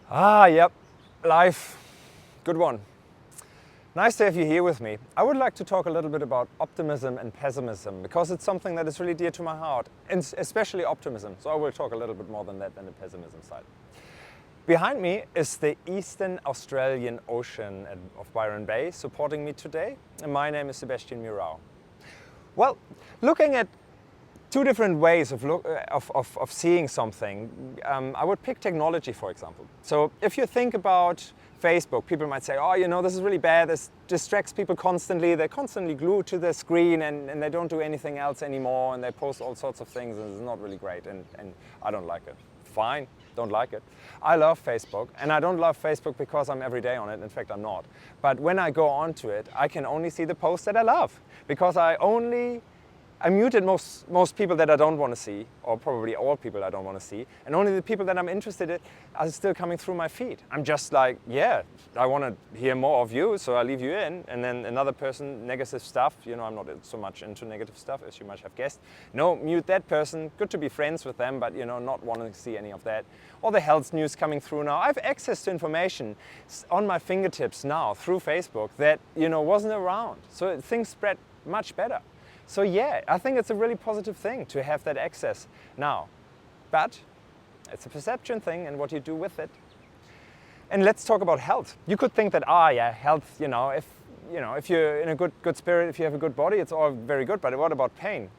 Yep, life. Good one. Nice to have you here with me. I would like to talk a little bit about optimism and pessimism because it's something that is really dear to my heart, and especially optimism. So I will talk a little bit more than that than the pessimism side. Behind me is the Eastern Australian Ocean of Byron Bay supporting me today, and my name is Sebastian Murau. Well, looking at two different ways of seeing something. I would pick technology, for example. So if you think about Facebook, people might say, oh, you know, this is really bad. This distracts people constantly. They're constantly glued to their screen and they don't do anything else anymore. And they post all sorts of things and it's not really great. And I don't like it. Fine, don't like it. I love Facebook, and I don't love Facebook because I'm every day on it. In fact, I'm not. But when I go onto it, I can only see the posts that I love because I muted most people that I don't want to see, or probably all people I don't want to see, and only the people that I'm interested in are still coming through my feed. I'm just like, yeah, I want to hear more of you, so I leave you in, and then another person, negative stuff, you know, I'm not so much into negative stuff, as you might have guessed. No, mute that person, good to be friends with them, but, you know, not wanting to see any of that. All the health news coming through now. I have access to information on my fingertips now through Facebook that, you know, wasn't around, so things spread much better. So yeah, I think it's a really positive thing to have that access now. But it's a perception thing and what you do with it. And let's talk about health. You could think that, yeah, health, if you're in a good spirit, if you have a good body, it's all very good, but what about pain?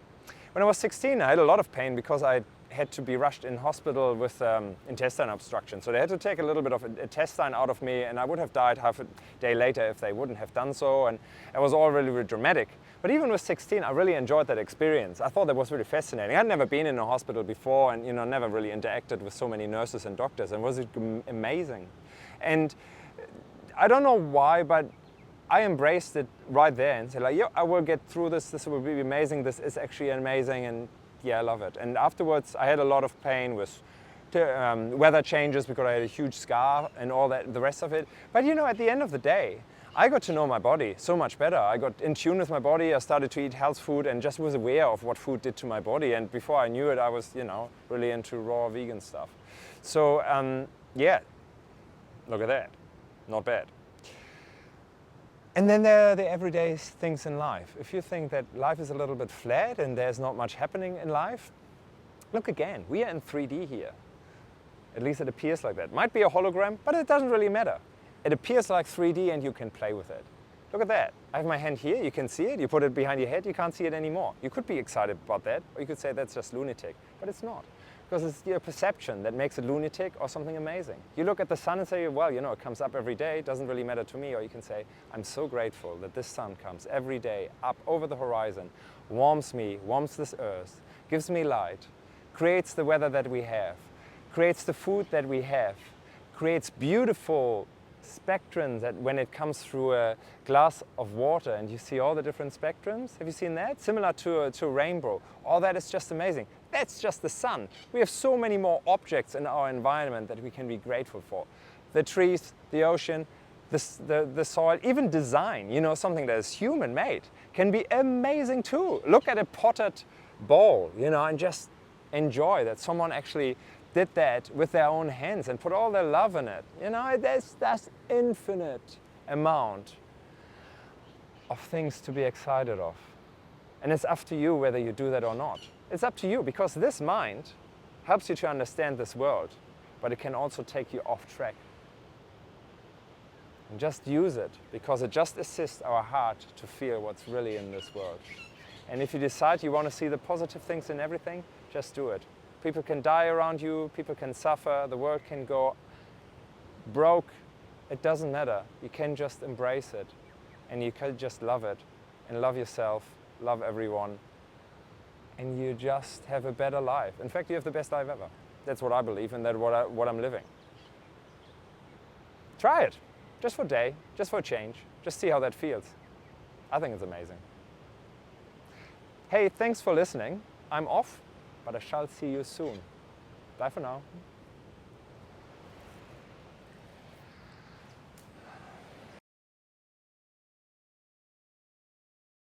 When I was 16, I had a lot of pain because I had to be rushed in hospital with intestine obstruction. So they had to take a little bit of intestine out of me, and I would have died half a day later if they wouldn't have done so, and it was all really, really dramatic. But even with 16, I really enjoyed that experience. I thought that was really fascinating. I'd never been in a hospital before and, you know, never really interacted with so many nurses and doctors, and it was amazing. And I don't know why, but I embraced it right there and said, like, yeah, I will get through this. This will be amazing. This is actually amazing, and yeah, I love it. And afterwards, I had a lot of pain with weather changes because I had a huge scar and all that, the rest of it. But you know, at the end of the day, I got to know my body so much better. I got in tune with my body. I started to eat health food and just was aware of what food did to my body. And before I knew it, I was, you know, really into raw vegan stuff. So yeah, look at that. Not bad. And then there are the everyday things in life. If you think that life is a little bit flat and there's not much happening in life, look again. We are in 3D here. At least it appears like that. Might be a hologram, but it doesn't really matter. It appears like 3D and you can play with it. Look at that. I have my hand here, you can see it. You put it behind your head, you can't see it anymore. You could be excited about that, or you could say that's just lunatic, but it's not. Because it's your perception that makes it lunatic or something amazing. You look at the sun and say, well, you know, it comes up every day, it doesn't really matter to me. Or you can say, I'm so grateful that this sun comes every day up over the horizon, warms me, warms this earth, gives me light, creates the weather that we have, creates the food that we have, creates beautiful spectrums that when it comes through a glass of water and you see all the different spectrums. Have you seen that? Similar to a rainbow. All that is just amazing. That's just the sun. We have so many more objects in our environment that we can be grateful for. The trees, the ocean, the soil, even design, you know, something that is human-made can be amazing too. Look at a potted bowl, you know, and just enjoy that someone actually did that with their own hands and put all their love in it. You know, that's infinite amount of things to be excited of. And it's up to you whether you do that or not. It's up to you because this mind helps you to understand this world, but it can also take you off track. And just use it because it just assists our heart to feel what's really in this world. And if you decide you want to see the positive things in everything, just do it. People can die around you, people can suffer, the world can go broke. It doesn't matter. You can just embrace it and you can just love it and love yourself, love everyone, and you just have a better life. In fact, you have the best life ever. That's what I believe and that's what I'm living. Try it, just for a day, just for a change. Just see how that feels. I think it's amazing. Hey, thanks for listening. I'm off, but I shall see you soon. Bye for now.